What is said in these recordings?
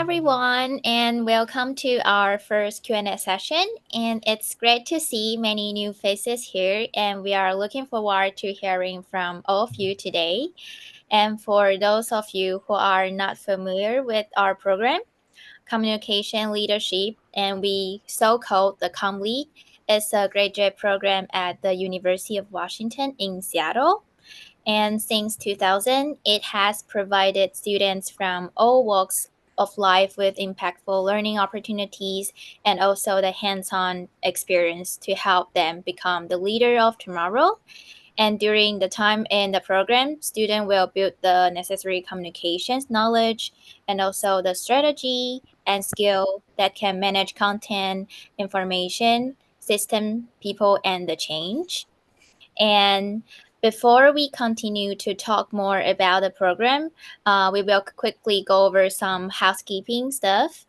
everyone, and welcome to our first Q&A session. And it's great to see many new faces here, and we are looking forward to hearing from all of you today. And for those of you who are not familiar with our program, Communication Leadership, and we so-called the ComLead, is a graduate program at the University of Washington in Seattle. And since 2000, it has provided students from all walks of life with impactful learning opportunities and also the hands-on experience to help them become the leader of tomorrow. And during the time in the program, students will build the necessary communications knowledge and also the strategy and skill that can manage content, information, system, people, and the change. And before we continue to talk more about the program, we will quickly go over some housekeeping stuff.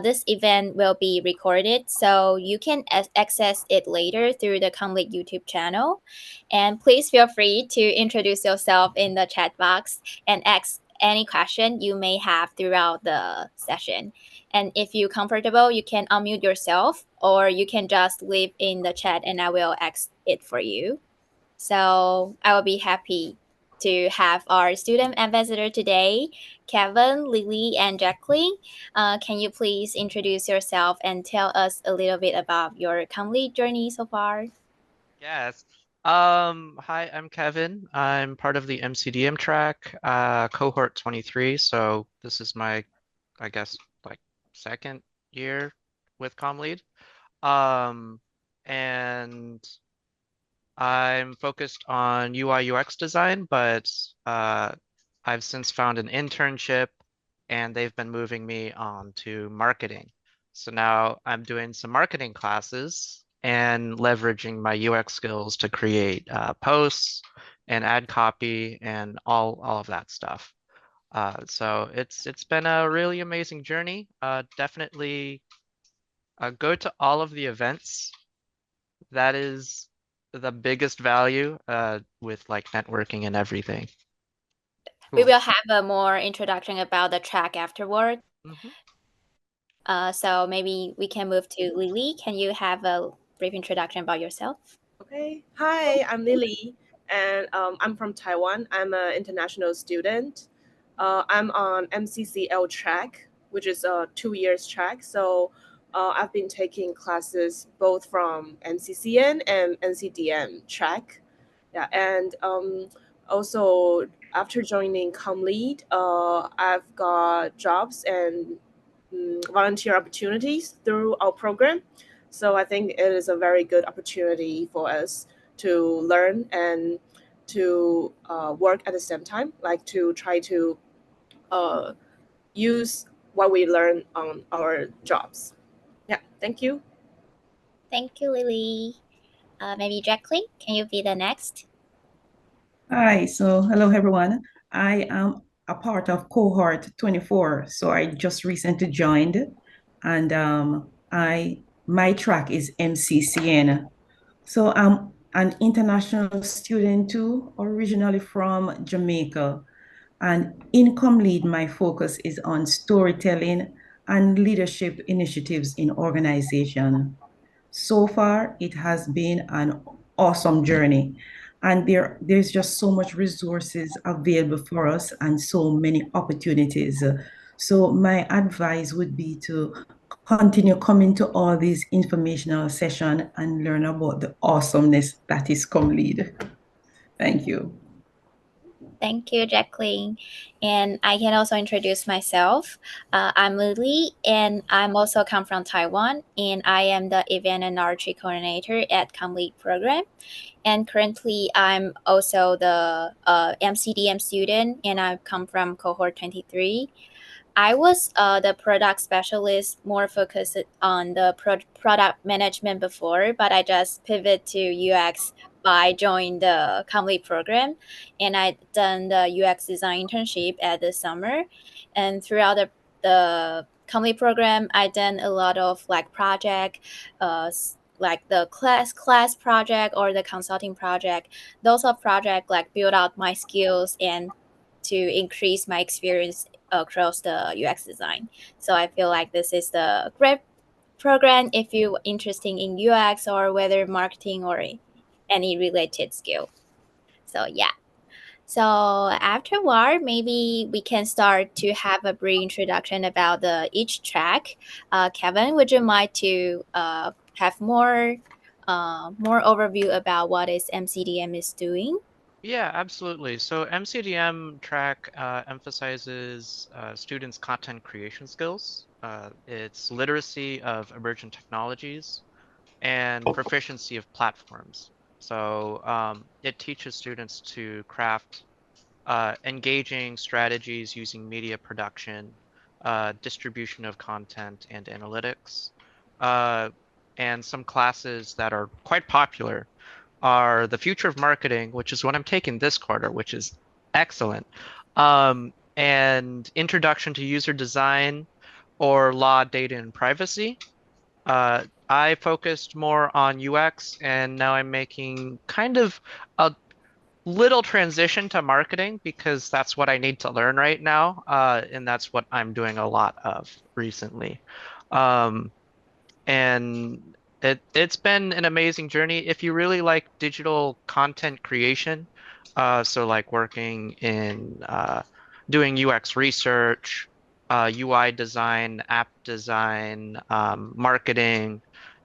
This event will be recorded, so you can access it later through the Comlink YouTube channel. And please feel free to introduce yourself in the chat box and ask any question you may have throughout the session. And if you're comfortable, you can unmute yourself or you can just leave in the chat and I will ask it for you. So I will be happy to have our student ambassador today, Kevin, Lily, and Jacqueline. Can you please introduce yourself and tell us a little bit about your complete journey so far? Yes. Hi, I'm Kevin. I'm part of the MCDM track, cohort 23. So this is my, I guess, like second year with ComLead. Um, and I'm focused on UI UX design, but I've since found an internship and they've been moving me on to marketing. So now I'm doing some marketing classes and leveraging my UX skills to create posts and ad copy and all of that stuff. So it's been a really amazing journey. Definitely go to all of the events. That is the biggest value with like networking and everything. We Cool. will have a more introduction about the track afterward. hmm So maybe we can move to Lily. Can you have a brief introduction about yourself? Okay. Hi, I'm Lily, and I'm from Taiwan. I'm an international student. I'm on MCCL track, which is a 2 years track. So I've been taking classes both from MCCN and MCDM track. Yeah, and also after joining ComLead, I've got jobs and volunteer opportunities through our program. So I think it is a very good opportunity for us to learn and to work at the same time, like to try to uh, use what we learn on our jobs. Yeah, thank you. Thank you, Lily. Maybe Jacqueline, can you be the next? Hi, so hello everyone. I am a part of cohort 24. So I just recently joined and I my track is MCCN. So I'm an international student too, originally from Jamaica. And income lead, my focus is on storytelling and leadership initiatives in organization. So far, it has been an awesome journey. And there's just so much resources available for us and so many opportunities. So my advice would be to continue coming to all these informational sessions and learn about the awesomeness that is ComLead. Thank you. Thank you, Jacqueline. And I can also introduce myself. I'm Lily, and I'm also come from Taiwan, and I am the event and archery coordinator at Complete Program. And currently, I'm also the MCDM student, and I come from cohort 23. I was the product specialist, more focused on the product management before, but I just pivot to UX by joining the complete program, and I done the UX design internship at the summer, and throughout the complete program, I done a lot of like project, like the class project or the consulting project. Those are project like build out my skills and to increase my experience across the UX design. So I feel like this is the great program if you're interested in UX or whether marketing or any related skill. So yeah. So afterward, maybe we can start to have a brief introduction about the each track. Kevin, would you mind to have more overview about what is MCDM is doing? Yeah, absolutely. So MCDM track emphasizes students' content creation skills, its literacy of emergent technologies, and proficiency of platforms. So it teaches students to craft engaging strategies using media production, distribution of content, and analytics. Uh, and some classes that are quite popular are the future of marketing, which is what I'm taking this quarter, which is excellent. And introduction to user design or law, data, and privacy. I focused more on UX, and now I'm making kind of a little transition to marketing because that's what I need to learn right now, and that's what I'm doing a lot of recently. Um, and it's been an amazing journey. If you really like digital content creation, so like working in doing UX research, UI design, app design, marketing,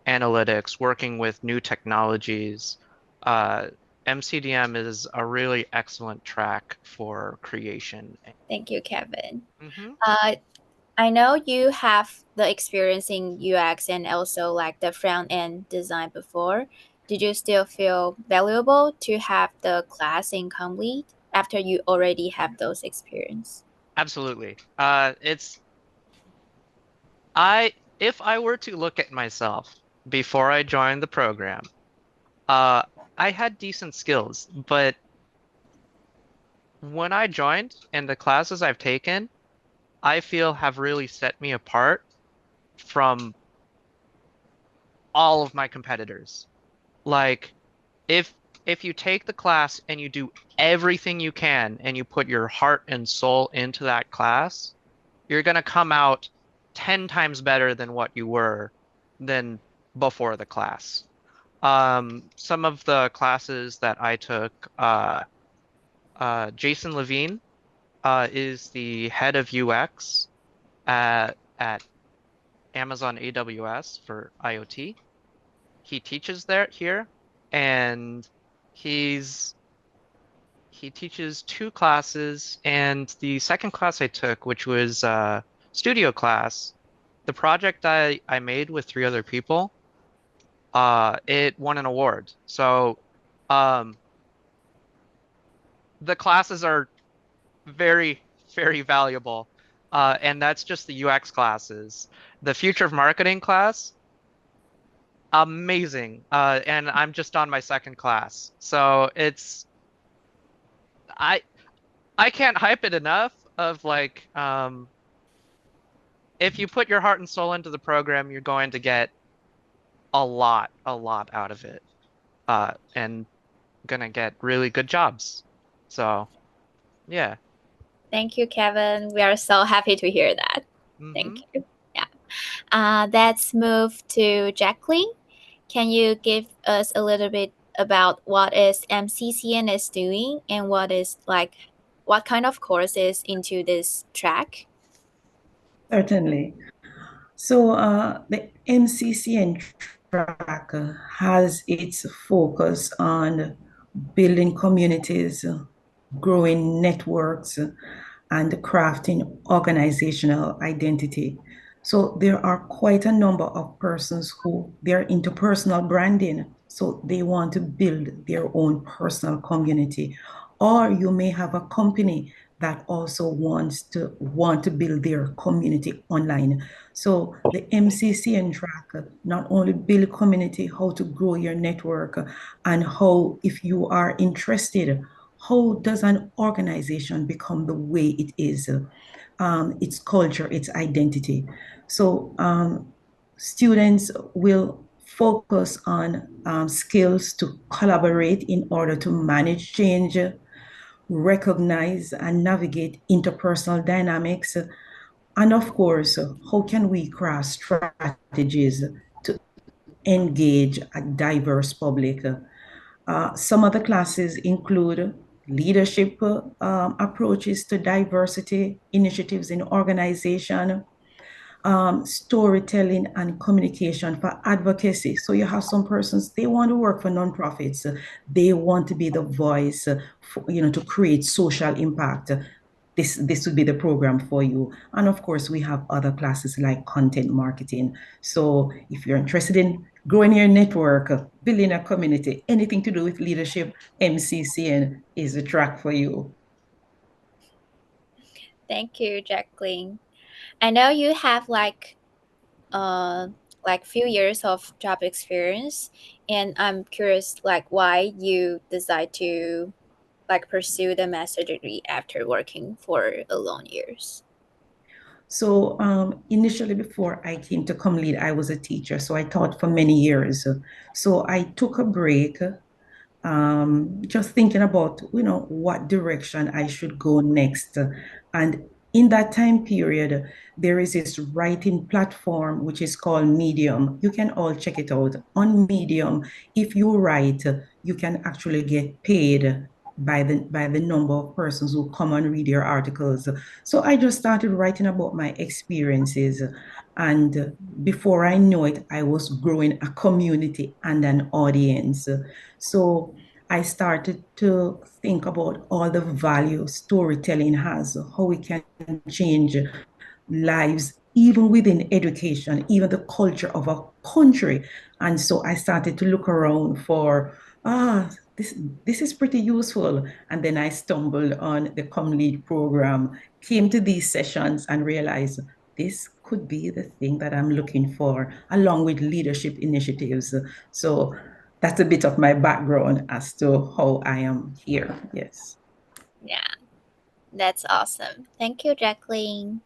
analytics, working with new technologies, uh, MCDM is a really excellent track for creation. Thank you, Kevin. Mhm. Uh, I know you have the experience in UX and also like the front end design before. Did you still feel valuable to have the class incomplete after you already have those experience? Absolutely. I if I were to look at myself before I joined the program, uh, I had decent skills, but when I joined and the classes I've taken, I feel have really set me apart from all of my competitors. Like if if you take the class and you do everything you can and you put your heart and soul into that class, you're gonna come out 10 times better than what you were than before the class. Some of the classes that I took, Jason Levine, is the head of UX at Amazon AWS for IoT. He teaches there here, and he's he teaches two classes. And the second class I took, which was studio class, the project I made with three other people, it won an award. So um, the classes are very, very valuable. And that's just the UX classes. The future of marketing class, amazing. And I'm just on my second class. So I I can't hype it enough of like if you put your heart and soul into the program, you're going to get a lot out of it. And gonna get really good jobs. So yeah. Thank you, Kevin. We are so happy to hear that. Thank Hmm. you. Yeah. Let's move to Jacqueline. Can you give us a little bit about what is MCCN is doing and what kind of courses into this track? Certainly. So the MCCN track has its focus on building communities, growing networks, and crafting organizational identity. So there are quite a number of persons who they're into personal branding. So they want to build their own personal community. Or you may have a company that also want to build their community online. So the MCCN track not only build community, how to grow your network, and how, if you are interested, how does an organization become the way it is, its culture, its identity. So students will focus on skills to collaborate in order to manage change, recognize and navigate interpersonal dynamics, and of course, how can we craft strategies to engage a diverse public? Some other classes include leadership approaches to diversity initiatives in organization, storytelling and communication for advocacy. So you have some persons, they want to work for nonprofits. They want to be the voice, for, to create social impact. This would be the program for you. And of course, we have other classes like content marketing. So if you're interested in growing your network, building a community, anything to do with leadership, MCCN is the track for you. Thank you, Jacqueline. I know you have uh few years of job experience, and I'm curious why you decide to pursue the master degree after working for a long years. So initially, before I came to ComLead, I was a teacher. So I taught for many years. So I took a break, just thinking about, what direction I should go next. And in that time period, there is this writing platform which is called Medium. You can all check it out. On Medium, if you write, you can actually get paid by the number of persons who come and read your articles. So I just started writing about my experiences. And before I know it, I was growing a community and an audience. So I started to think about all the value storytelling has, how we can change lives, even within education, even the culture of a country. And so I started to look around for, this is pretty useful. And then I stumbled on the ComLead program, came to these sessions and realized this could be the thing that I'm looking for, along with leadership initiatives. So that's a bit of my background as to how I am here. Yes. Yeah, that's awesome. Thank you, Jacqueline.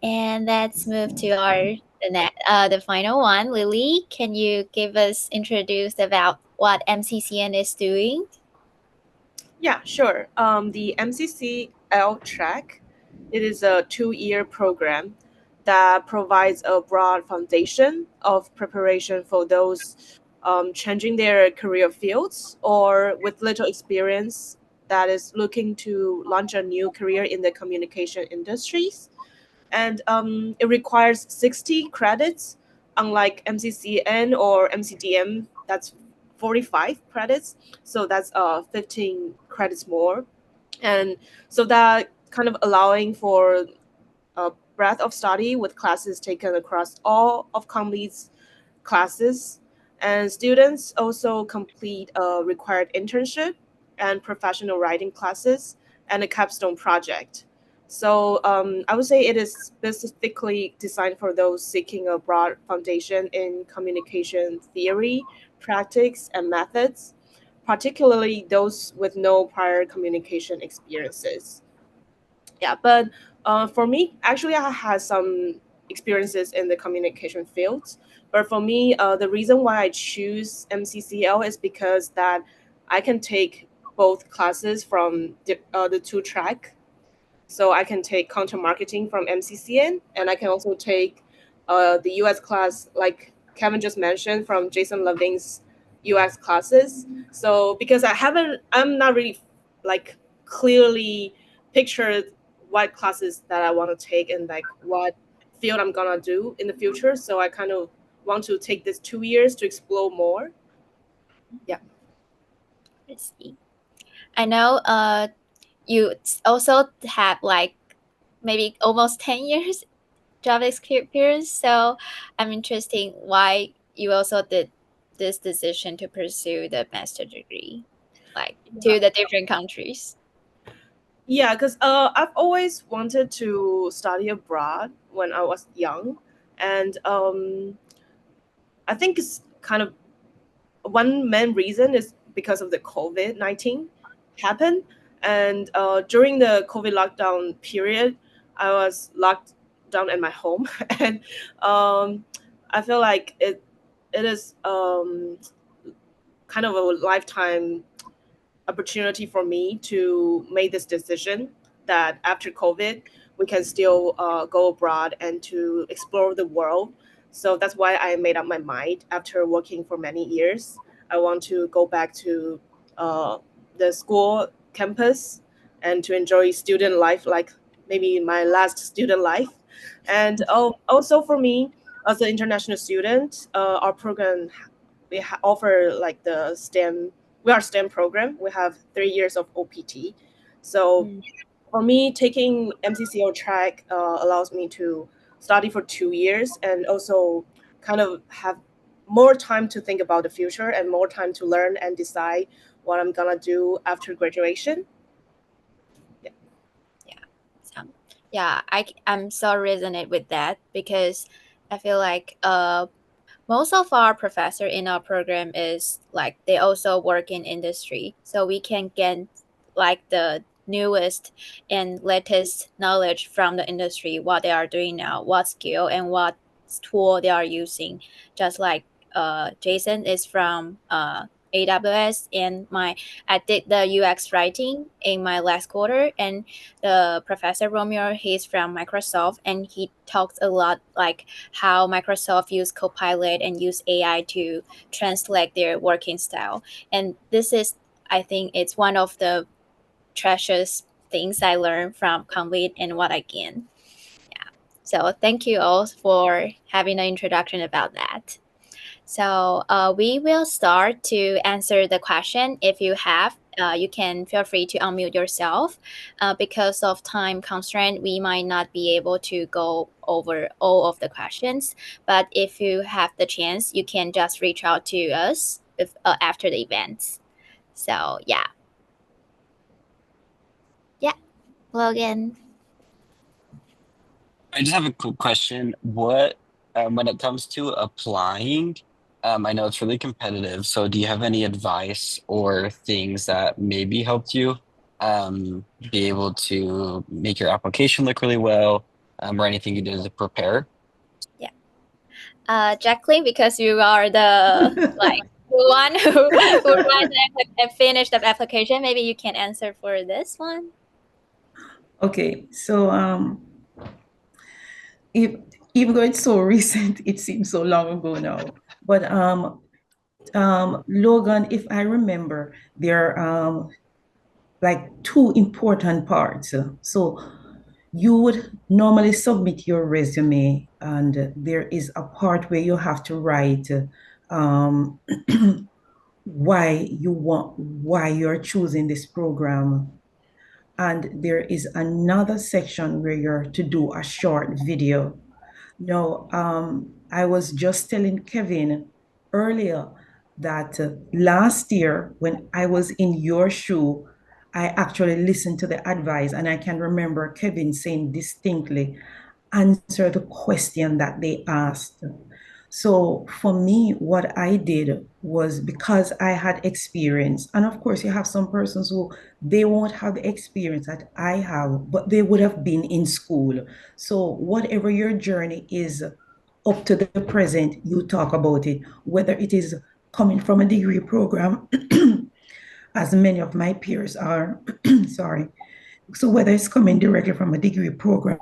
And let's move to the final one. Lily, can you give us introduce about what MCCN is doing? Yeah, sure. The MCCL track, it is a 2-year program that provides a broad foundation of preparation for those changing their career fields or with little experience that is looking to launch a new career in the communication industries. And it requires 60 credits, unlike MCCN or MCDM, that's 45 credits. So that's 15 credits more. And so that kind of allowing for a breadth of study with classes taken across all of ComLead's classes. And students also complete a required internship and professional writing classes and a capstone project. So I would say it is specifically designed for those seeking a broad foundation in communication theory, practice, and methods, particularly those with no prior communication experiences. Yeah, but for me, actually, I had some experiences in the communication field. But for me, the reason why I choose MCCL is because that I can take both classes from the two track. So I can take content marketing from MCCN, and I can also take the US class, like Kevin just mentioned, from Jason Levine's US classes. So because I'm not really like clearly pictured what classes that I want to take and like what field I'm gonna do in the future. So I kind of want to take this 2 years to explore more. Yeah. I see. I know you also have maybe almost 10 years job experience, so I'm interested why you also did this decision to pursue the master degree to the different countries. Yeah, because I've always wanted to study abroad when I was young, and I think it's kind of one main reason is because of the COVID-19 happened, and during the COVID lockdown period, I was locked down at my home, and I feel like it is kind of a lifetime opportunity for me to make this decision that after COVID, we can still go abroad and to explore the world. So that's why I made up my mind after working for many years. I want to go back to uh, the school campus and to enjoy student life, like maybe my last student life. And also for me, as an international student, our program offer like the STEM. We are STEM program. We have 3 years of OPT. So Mm. for me, taking MCCL track allows me to study for 2 years and also kind of have more time to think about the future and more time to learn and decide what I'm gonna do after graduation. Yeah. So, yeah, I'm so resonate with that because I feel like most of our professor in our program is like they also work in industry, so we can get like the newest and latest knowledge from the industry, what they are doing now, what skill and what tool they are using. Just like Jason is from AWS, and my I did the UX writing in my last quarter, and the professor Romeo, he's from Microsoft, and he talks a lot like how Microsoft use Copilot and use AI to translate their working style. And this is, I think, it's one of the treasures things I learned from Convit and what I gain. Yeah. So thank you all for having an introduction about that. So we will start to answer the question. If you have, you can feel free to unmute yourself. Because of time constraint, we might not be able to go over all of the questions. But if you have the chance, you can just reach out to us after the event. So yeah. Hello again. I just have a quick question. What, when it comes to applying, I know it's really competitive. So do you have any advice or things that maybe helped you be able to make your application look really well, or anything you did to prepare? Jacqueline, because you are the like the one who ran and finished the application, maybe you can answer for this one. Okay, so if even though it's so recent, it seems so long ago now. But Logan, if I remember, there are like two important parts. So you would normally submit your resume, and there is a part where you have to write um, why you're choosing this program. And there is another section where you're to do a short video. No, I was just telling Kevin earlier that last year when I was in your shoe, I actually listened to the advice, and I can remember Kevin saying distinctly, answer the question that they asked. So for me, what I did was, because I had experience, and of course, you have some persons who they won't have the experience that I have, but they would have been in school. So whatever your journey is up to the present, you talk about it, whether it is coming from a degree program, as many of my peers are, sorry. So whether it's coming directly from a degree program,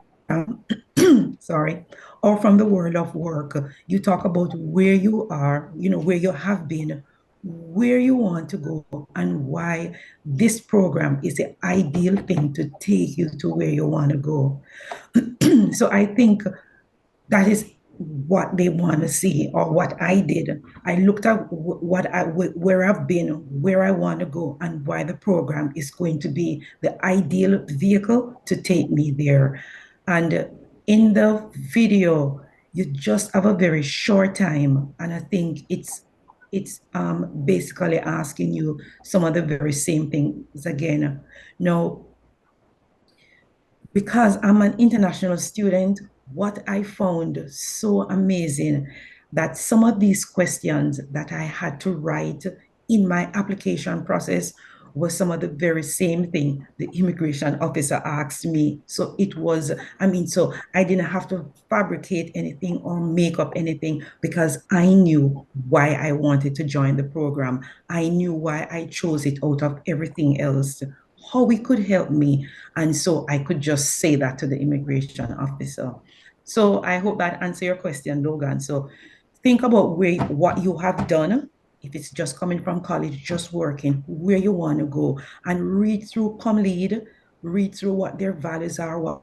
sorry, or from the world of work, you talk about where you are, where you have been, where you want to go, and why this program is the ideal thing to take you to where you want to go. So I think that is what they want to see, or what I did. I looked at where I've been, where I want to go, and why the program is going to be the ideal vehicle to take me there. And in the video, you just have a very short time, and I think it's basically asking you some of the very same things again. Now, because I'm an international student, what I found so amazing, that some of these questions that I had to write in my application process was some of the very same thing the immigration officer asked me. So it was, so I didn't have to fabricate anything or make up anything because I knew why I wanted to join the program. I knew why I chose it out of everything else, how it could help me. And so I could just say that to the immigration officer. So I hope that answer your question, Logan. So think about what you have done. If it's just coming from college, just working, where you want to go, and read through ComLead, read through what their values are, what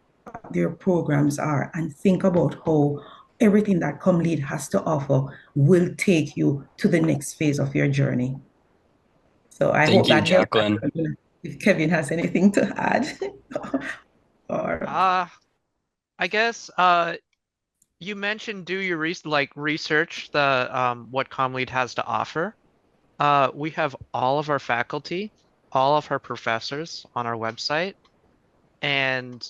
their programs are, and think about how everything that ComLead has to offer will take you to the next phase of your journey. So I Thank hope you, that helps. Jacqueline. If Kevin has anything to add, or I guess you mentioned do your research the what ComLead has to offer. We have all of our faculty, all of our professors on our website, and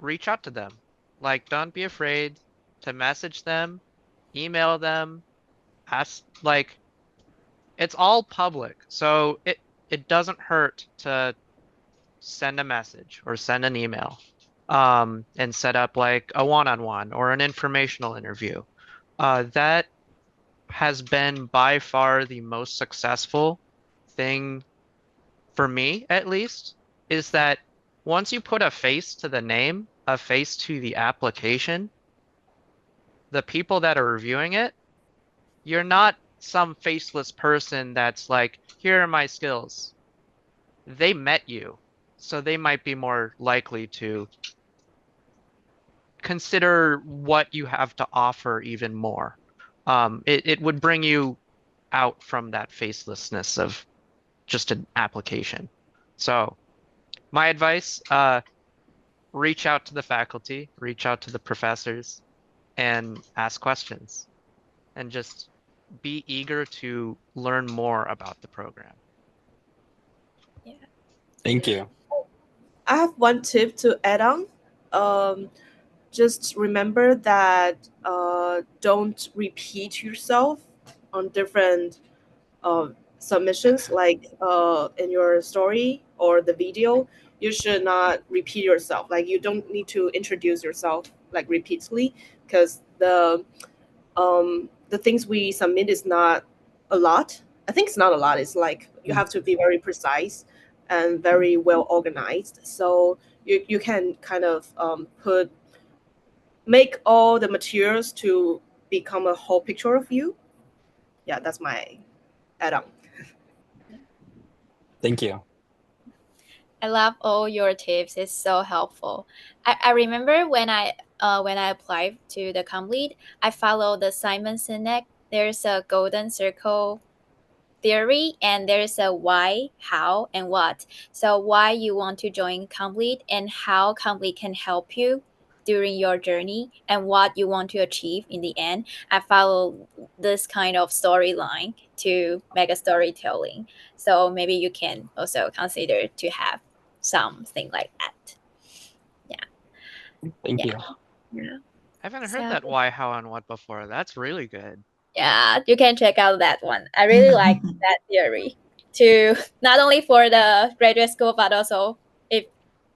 reach out to them. Like, don't be afraid to message them, email them, ask, like, it's all public. So it doesn't hurt to send a message or send an email, and set up like a one-on-one or an informational interview. That has been by far the most successful thing for me, at least, is that once you put a face to the name, a face to the application, the people that are reviewing it, you're not some faceless person that's like, here are my skills. They met you, so they might be more likely to consider what you have to offer even more. It would bring you out from that facelessness of just an application. So my advice, reach out to the faculty, reach out to the professors, and ask questions, and just be eager to learn more about the program. Yeah. Thank you. I have one tip to add on. Um, just remember that don't repeat yourself on different submissions, like in your story or the video. You should not repeat yourself. Like you don't need to introduce yourself like repeatedly, because the things we submit is not a lot. I think it's not a lot. It's like you have to be very precise and very well organized. So you can kind of make all the materials to become a whole picture of you. Yeah, that's my add-on. Thank you. I love all your tips. It's so helpful. I remember when I applied to the complete, I followed the Simon Sinek. There's a golden circle theory, and there's a why, how, and what. So why you want to join complete, and how complete can help you during your journey, and what you want to achieve in the end. I follow this kind of storyline to make a storytelling. So maybe you can also consider to have something like that. Yeah. Thank Yeah. you. Yeah. I haven't heard So that why, how, and what before. That's really good. yeah, you can check out that one. I really like that theory to not only for the graduate school, but also if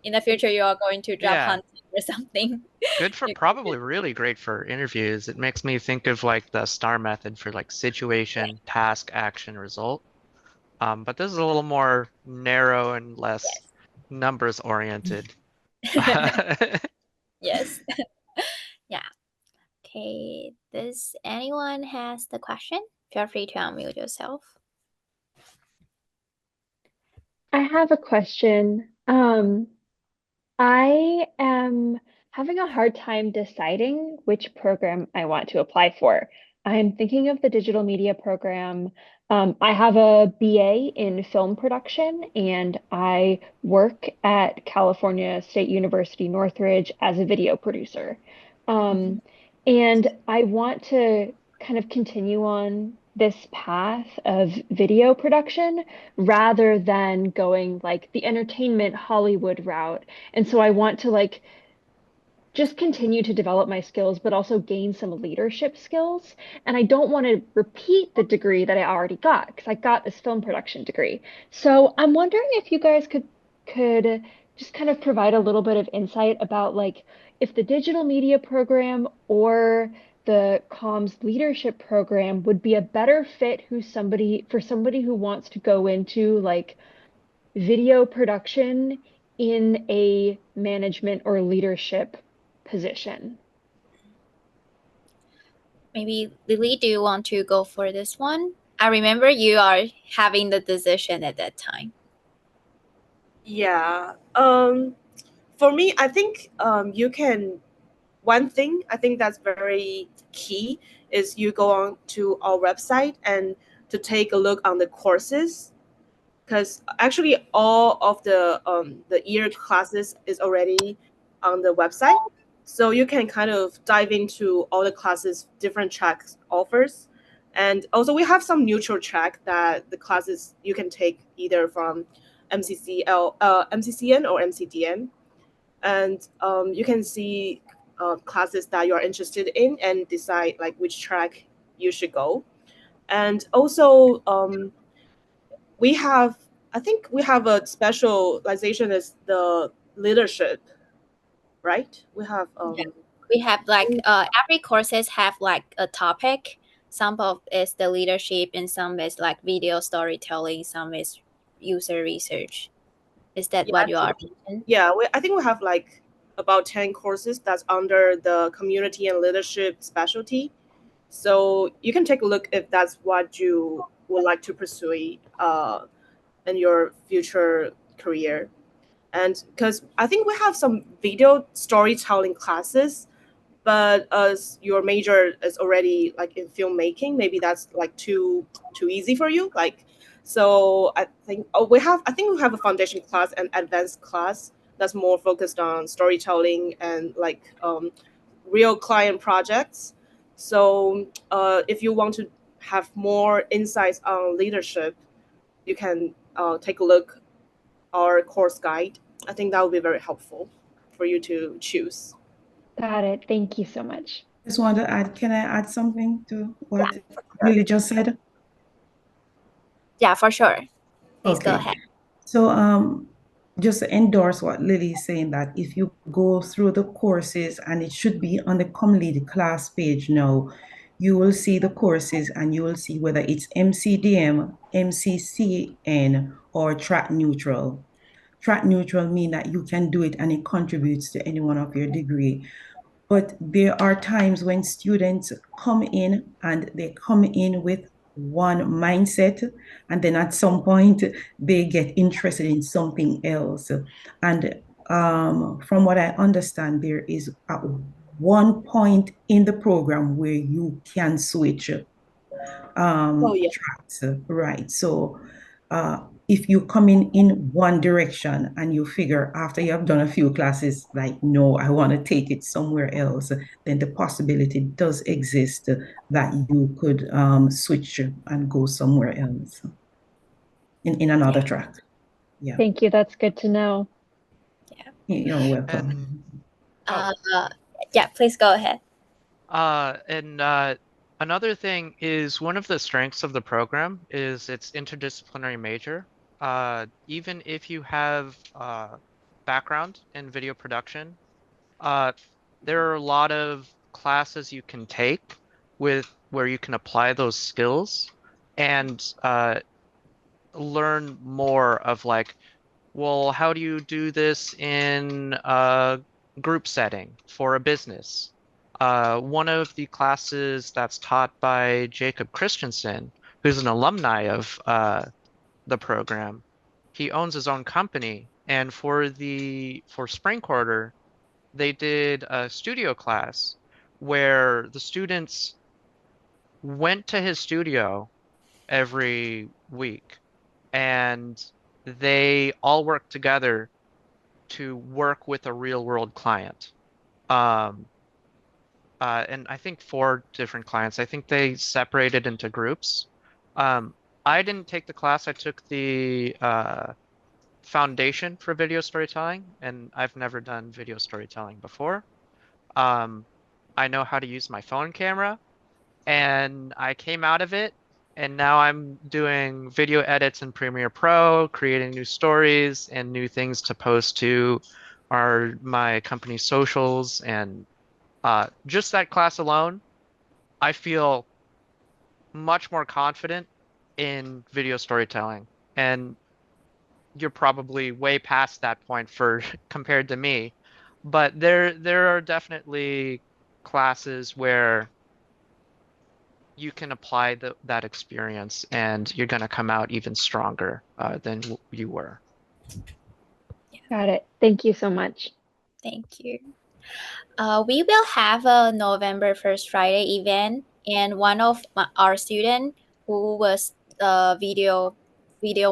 in the future you are going to job Yeah, hunting or something. good for You can probably really great for interviews. It makes me think of like the STAR method for like situation, task, action, result. But this is a little more narrow and less numbers oriented. yes. Yes. Yeah. Okay. Does anyone has the question? Feel free to unmute yourself. I have a question. I am having a hard time deciding which program I want to apply for. I'm thinking of the digital media program. I have a BA in film production, and I work at California State University, Northridge as a video producer. And I want to kind of continue on this path of video production rather than going like the entertainment Hollywood route. And so I want to like just continue to develop my skills, but also gain some leadership skills. And I don't want to repeat the degree that I already got because I got this film production degree. So I'm wondering if you guys could just kind of provide a little bit of insight about like if the digital media program or the comms leadership program would be a better fit for somebody who wants to go into like video production in a management or leadership position. Maybe Lily, do you want to go for this one? I remember you are having the decision at that time. Yeah. For me, I think you can. One thing I think that's very key is you go on to our website and to take a look on the courses, because actually all of the year classes is already on the website, so you can kind of dive into all the classes different tracks offers. And also we have some neutral track that the classes you can take either from MCCL, MCCN or MCDM, and you can see classes that you are interested in and decide like which track you should go. And also we have, I think we have a specialization as the leadership, right? We have Yeah. We have like every courses have like a topic. Some of is the leadership and some is like video storytelling, some is user research. Is that yeah, what you are mentioning? yeah, I think we have like about 10 courses that's under the community and leadership specialty. So you can take a look if that's what you would like to pursue in your future career. And because I think we have some video storytelling classes, but as your major is already like in filmmaking, maybe that's like too easy for you. Like, so I think I think we have a foundation class and advanced class that's more focused on storytelling and like real client projects. So if you want to have more insights on leadership, you can take a look our course guide. I think that would be very helpful for you to choose. Got it. Thank you so much. Just want to add, can I add something to Yeah, what for sure. Lily just said? Yeah, for sure. Please go Okay. ahead. So just to endorse what Lily is saying, that if you go through the courses, and it should be on the Come Lead class page now, you will see the courses and you will see whether it's MCDM, MCCN, or track neutral. Track neutral mean that you can do it and it contributes to any one of your degree. But there are times when students come in and they come in with one mindset, and then at some point they get interested in something else. And from what I understand, there is at one point in the program where you can switch Oh yeah. tracks, right? So if you come in one direction and you figure after you have done a few classes, like, no, I want to take it somewhere else, then the possibility does exist that you could switch and go somewhere else in another Yeah. track. Yeah, Thank you. That's good to know. Yeah. you're And welcome. oh, Yeah, please go ahead. and another thing is one of the strengths of the program is its interdisciplinary major. Even if you have background in video production, uh, there are a lot of classes you can take with where you can apply those skills and learn more of like, well, how do you do this in a group setting for a business? One of the classes that's taught by Jacob Christensen, who's an alumni of the program, he owns his own company, and for spring quarter, they did a studio class where the students went to his studio every week and they all worked together to work with a real world client. Um, and I think four different clients. I think they separated into groups. Um, I didn't take the class. I took the foundation for video storytelling, and I've never done video storytelling before. I know how to use my phone camera, and I came out of it, and now I'm doing video edits in Premiere Pro, creating new stories and new things to post to my company socials, and just that class alone, I feel much more confident in video storytelling. And you're probably way past that point for compared to me. But there are definitely classes where you can apply that experience and you're going to come out even stronger than you were. Got it. Thank you so much. Thank you. We will have a November 1st Friday event, and one of our student who was a video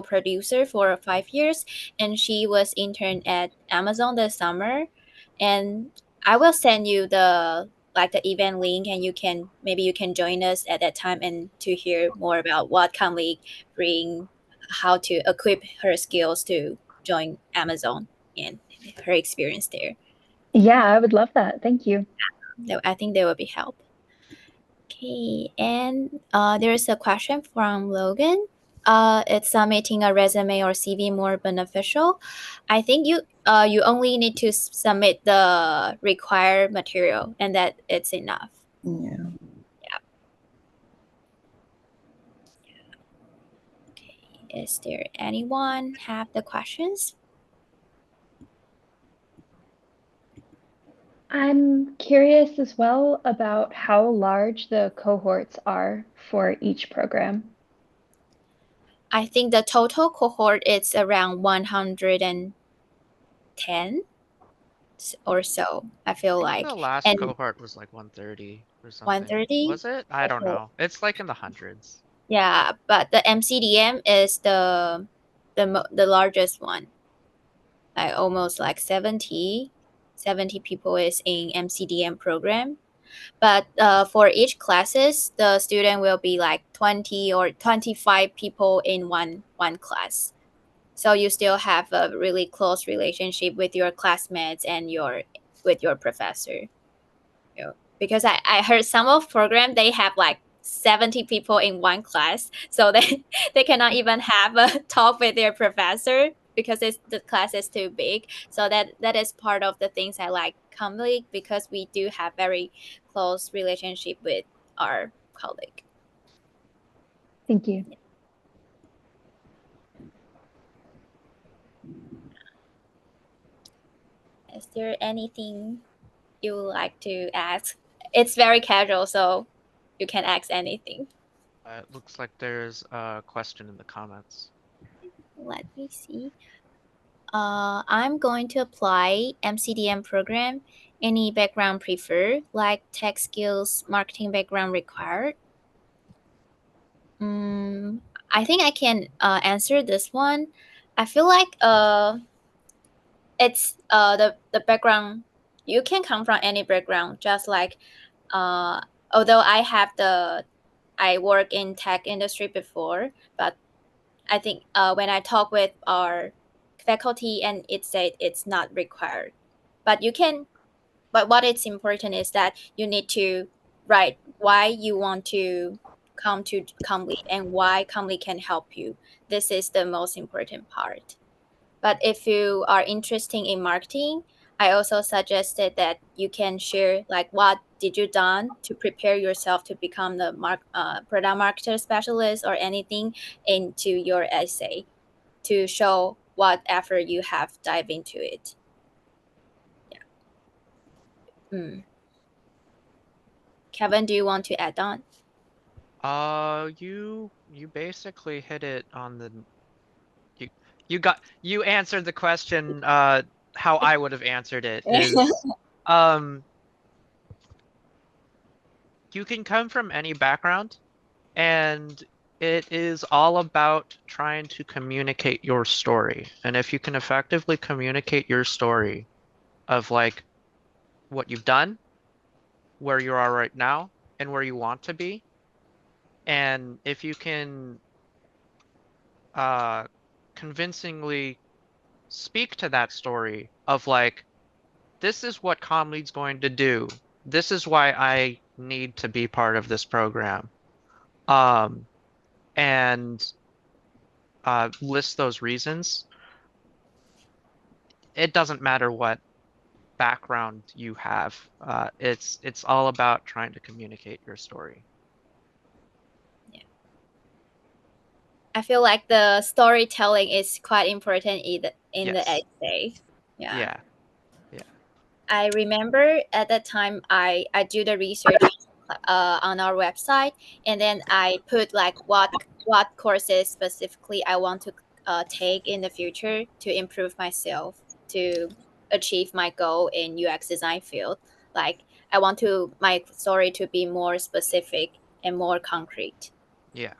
producer for 5 years, and she was intern at Amazon this summer. And I will send you the event link, and maybe you can join us at that time and to hear more about what Kamli bring, how to equip her skills to join Amazon and her experience there. Yeah, I would love that. Thank you. I think there will be help. Okay, and there's a question from Logan. It's submitting a resume or CV more beneficial? I think you only need to submit the required material, and that it's enough. Yeah. Okay, is there anyone have the questions? I'm curious as well about how large the cohorts are for each program. I think the total cohort is around 110 or so. I feel I think like, the last and cohort was like 130 or something. 130. Was it? I don't know. It's like in the hundreds. Yeah, but the MCDM is the largest one. Like almost like 70 people is in MCDM program. But for each classes, the student will be like 20 or 25 people in one class. So you still have a really close relationship with your classmates and with your professor. Because I heard some of program they have like 70 people in one class, so they cannot even have a talk with their professor because the class is too big. So that is part of the things I like Comleague, because we do have very close relationship with our colleague. Thank you. Is there anything you would like to ask? It's very casual, so you can ask anything. It looks like there's a question in the comments. Let me see. I'm going to apply MCDM program. Any background preferred, like tech skills, marketing background required? I think I can answer this one. I feel like it's the background. You can come from any background, just like uh, although I work in tech industry before, but I think when I talk with our faculty, and it said it's not required, but you can. But what is important is that you need to write why you want to come to Comly and why Comly can help you. This is the most important part. But if you are interested in marketing, I also suggested that you can share like what did you done to prepare yourself to become the product marketer specialist or anything into your essay to show what effort you have dive into it. Yeah. Kevin, do you want to add on? You basically hit it on the you you answered the question how I would have answered it is um you can come from any background, and it is all about trying to communicate your story. And if you can effectively communicate your story of like what you've done, where you are right now, and where you want to be, and if you can uh convincingly speak to that story of like this is what ComLead's going to do. This is why I need to be part of this program. And list those reasons. It doesn't matter what background you have. It's all about trying to communicate your story. I feel like the storytelling is quite important in the Yes. essay. Yeah. Yeah. I remember at that time I do the research on our website, and then I put like what courses specifically I want to take in the future to improve myself to achieve my goal in UX design field. Like I want to my story to be more specific and more concrete. Yeah.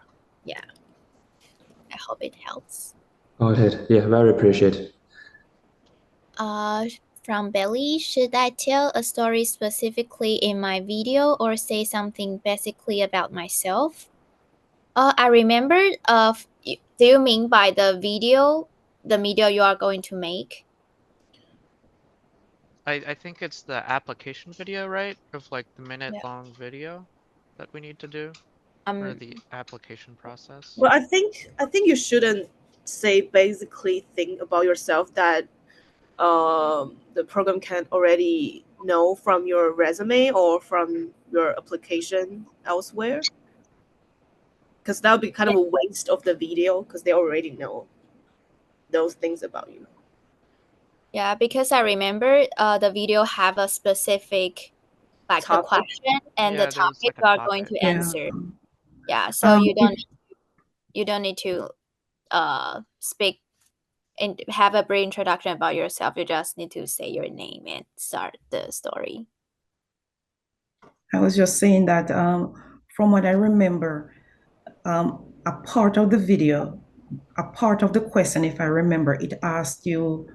Yeah. I hope it helps. Got it. Yeah, very appreciate. From Belly, should I tell a story specifically in my video or say something basically about myself? I remember. Do you mean by the video you are going to make? I think it's the application video, right? Of like the Yeah. minute-long video that we need to do, or the application process. Well, I think you shouldn't say basically think about yourself that the program can already know from your resume or from your application elsewhere, because that would be kind of a waste of the video because they already know those things about you. Yeah, because I remember the video have a specific like the Topic. question and Yeah, the there was topic like a you are going topic. to Yeah. answer. Yeah, so you don't need to speak and have a brief introduction about yourself. You just need to say your name and start the story. I was just saying that from what I remember, a part of the video, a part of the question, if I remember, it asked you,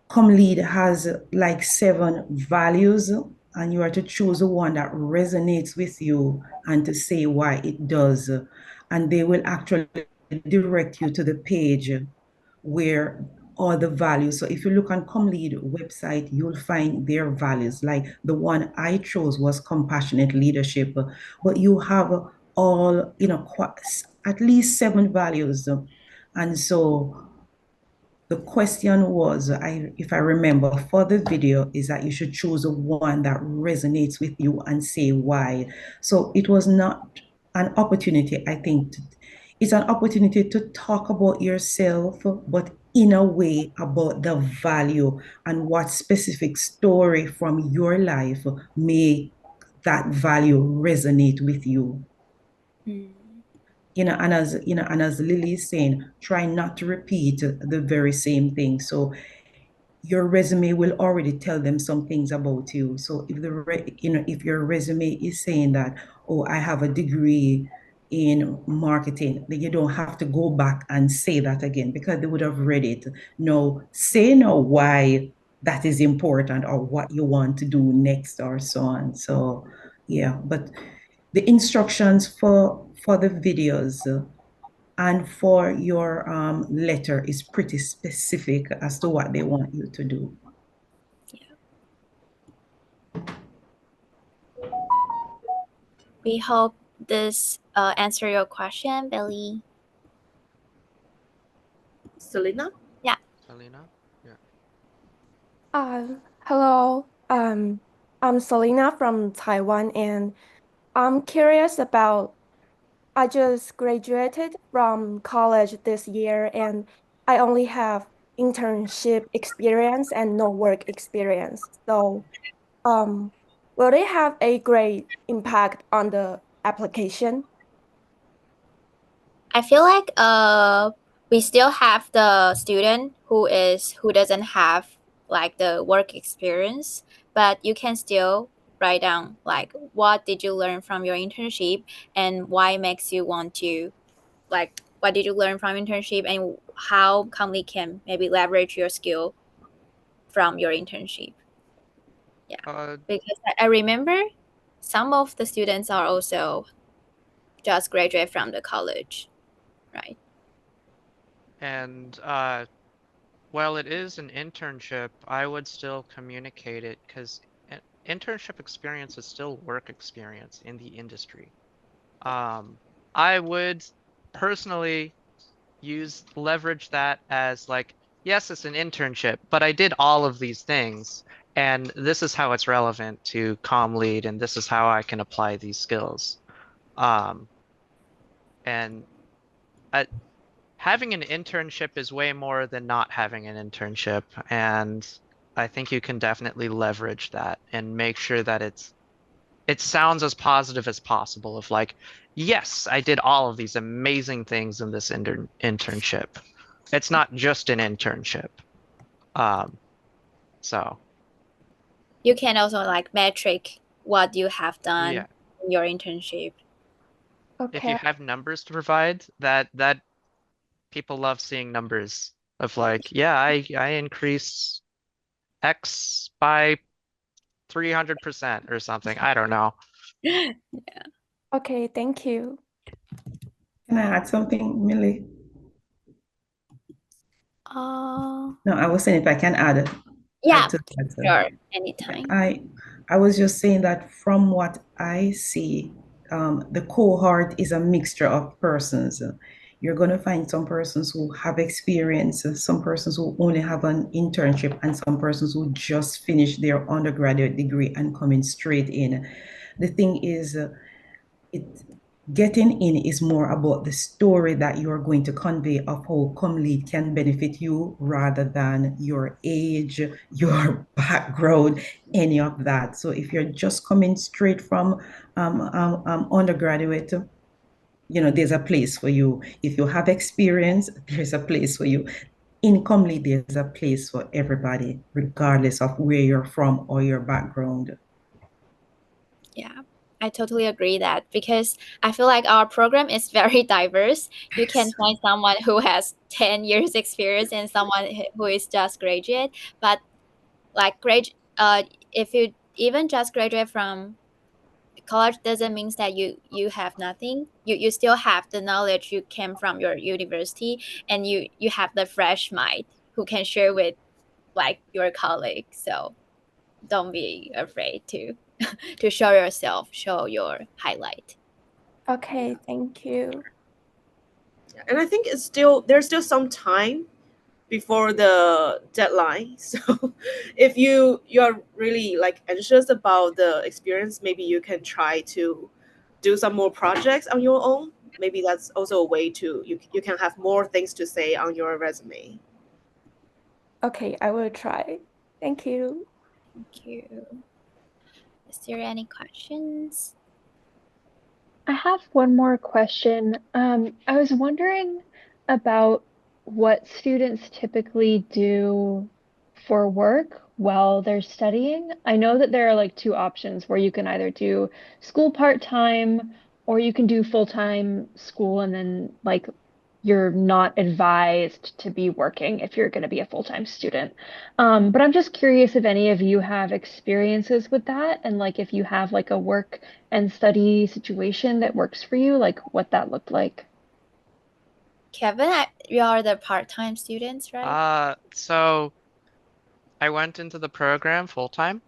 ComLead has like 7 values, and you are to choose the one that resonates with you and to say why it does. And they will actually direct you to the page where all the values. So if you look on ComLead website, you'll find their values. Like the one I chose was compassionate leadership, but you have all, at least 7 values. And so the question was, if I remember, for the video, is that you should choose one that resonates with you and say why. So it was not an opportunity, I think. It's an opportunity to talk about yourself, but in a way about the value and what specific story from your life may that value resonate with you. And as Lily is saying, try not to repeat the very same thing. So your resume will already tell them some things about you. So if your resume is saying that, oh, I have a degree in marketing, then you don't have to go back and say that again because they would have read it. No, say no why that is important or what you want to do next or so on. So yeah, but the instructions for the videos and for your letter is pretty specific as to what they want you to do. We hope this answer your question, Billy. Selena? Yeah. Selena? Yeah. Hello. I'm Selena from Taiwan, and I'm curious about. I just graduated from college this year, and I only have internship experience and no work experience. So, will they have a great impact on the application? I feel like we still have the student who doesn't have like the work experience, but you can still write down like what did you learn from your internship and why makes you want to like what did you learn from internship and how company can maybe leverage your skill from your internship. Yeah. Because I remember some of the students are also just graduate from the college, right? And While it is an internship, I would still communicate it because internship experience is still work experience in the industry. I would personally leverage that as like, yes, it's an internship, but I did all of these things, and this is how it's relevant to comm lead, and this is how I can apply these skills. Um, and I, having an internship is way more than not having an internship, and I think you can definitely leverage that and make sure that it sounds as positive as possible of like, yes, I did all of these amazing things in this internship. It's not just an internship. Um, so You can also like metric what you have done yeah, in your internship. if you Okay. have numbers to provide, that people love seeing numbers of like, yeah, I increased X by 300% or something. I don't know. Okay, thank you. Can I add something, Millie? No, I was saying if I can add Yeah, to that. sure, anytime. I was just saying that from what I see, the cohort is a mixture of persons. You're going to find some persons who have experience, some persons who only have an internship, and some persons who just finished their undergraduate degree and coming straight in. The thing is, it getting in is more about the story that you're going to convey of how ComLead can benefit you rather than your age, your background, any of that. So if you're just coming straight from undergraduate, there's a place for you. If you have experience, there's a place for you. In ComLead, there's a place for everybody, regardless of where you're from or your background. Yeah, I totally agree that because I feel like our program is very diverse. You can find someone who has 10 years experience and someone who is just graduate, but like if you even just graduate from college doesn't mean that you have nothing. You still have the knowledge you came from your university, and you have the fresh mind who can share with like your colleagues. So don't be afraid to to show yourself, show your highlight. Okay, thank you. And I think there's still some time before the deadline. So if you're really like anxious about the experience, maybe you can try to do some more projects on your own. Maybe that's also a way to you can have more things to say on your resume. Okay, I will try. Thank you. Thank you. Is there any questions? I have one more question. I was wondering about what students typically do for work while they're studying. I know that there are like two options where you can either do school part-time or you can do full-time school and then like you're not advised to be working if you're going to be a full-time student. But I'm just curious if any of you have experiences with that and like if you have like a work and study situation that works for you, like what that looked like. Kevin, you are the part-time students, right? So I went into the program full time,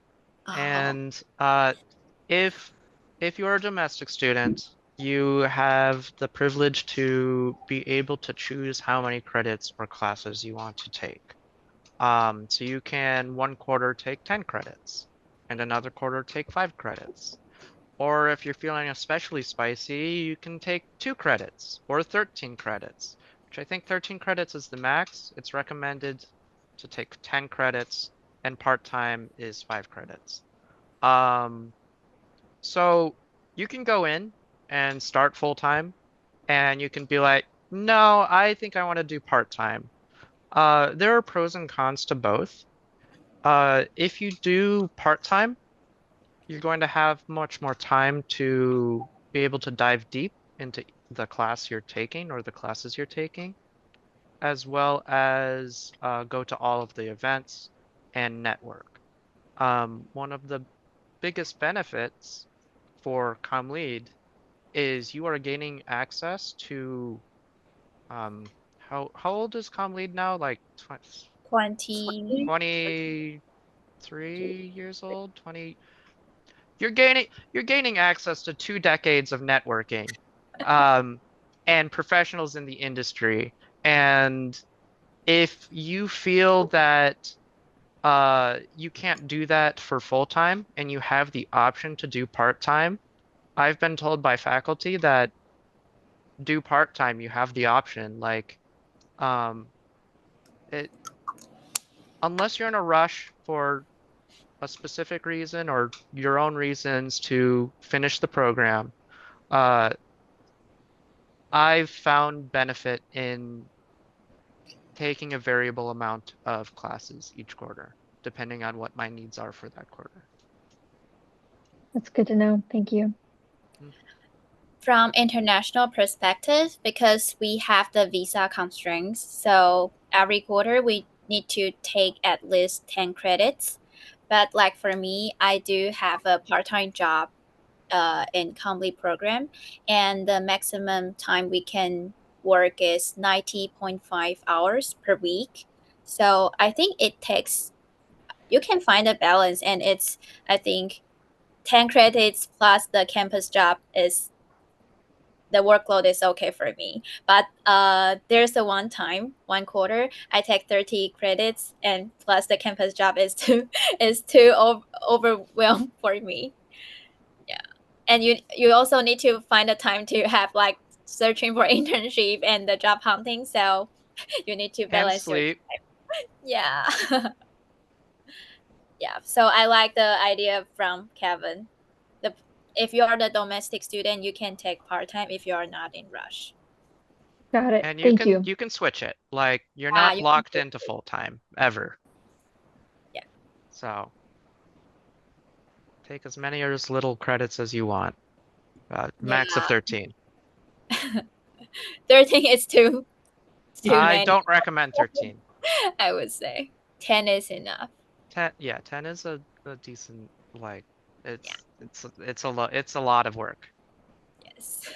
Oh, and if if you're a domestic student, you have the privilege to be able to choose how many credits or classes you want to take. So you can one quarter take 10 credits and another quarter take 5 credits. Or if you're feeling especially spicy, you can take 2 credits or 13 credits, which I think 13 credits is the max. It's recommended to take 10 credits, and part-time is 5 credits. Um, so you can go in and start full-time, and you can be like, no, I think I want to do part-time. There are pros and cons to both. If you do part-time, you're going to have much more time to be able to dive deep into the class you're taking or the classes you're taking, as well as go to all of the events and network. One of the biggest benefits for ComLead is you are gaining access to how old is ComLead now? Like 20. 23 years old, 20. You're gaining access to 2 decades of networking, and professionals in the industry. And if you feel that you can't do that for full time and you have the option to do part time, I've been told by faculty that do part time. You have the option. Like, um, it unless you're in a rush for a specific reason or your own reasons to finish the program, uh, I've found benefit in taking a variable amount of classes each quarter, depending on what my needs are for that quarter. That's good to know. Thank you. From international perspective, because we have the visa constraints, so every quarter we need to take at least 10 credits. But like for me, I do have a part-time job in complete program, and the maximum time we can work is 90.5 hours per week. So I think you can find a balance, and it's, I think, 10 credits plus the campus job is the workload is okay for me. But there's a one quarter, I take 30 credits, and plus the campus job is too overwhelmed for me. Yeah, and you also need to find a time to have like searching for internship and the job hunting. So you need to And balance your sleep. yeah. Yeah. So I like the idea from Kevin. If you are the domestic student, you can take part-time if you are not in rush. Got it. And Thank you. you can switch it. Like, you're Yeah, not you can locked switch into it. full time ever. Yeah. So take as many or as little credits as you want. Max of Yeah. 13. 13 is too I many, don't recommend 13. I would say. 10 is enough. 10, yeah, 10 is a decent, like, Yeah. it's a lot of work. Yes.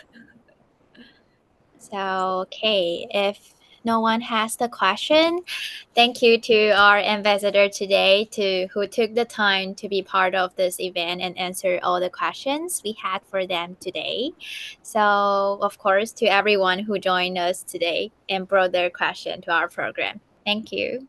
So, okay, if no one has the question, thank you to our ambassador today who took the time to be part of this event and answer all the questions we had for them today. So, of course, to everyone who joined us today and brought their question to our program. Thank you.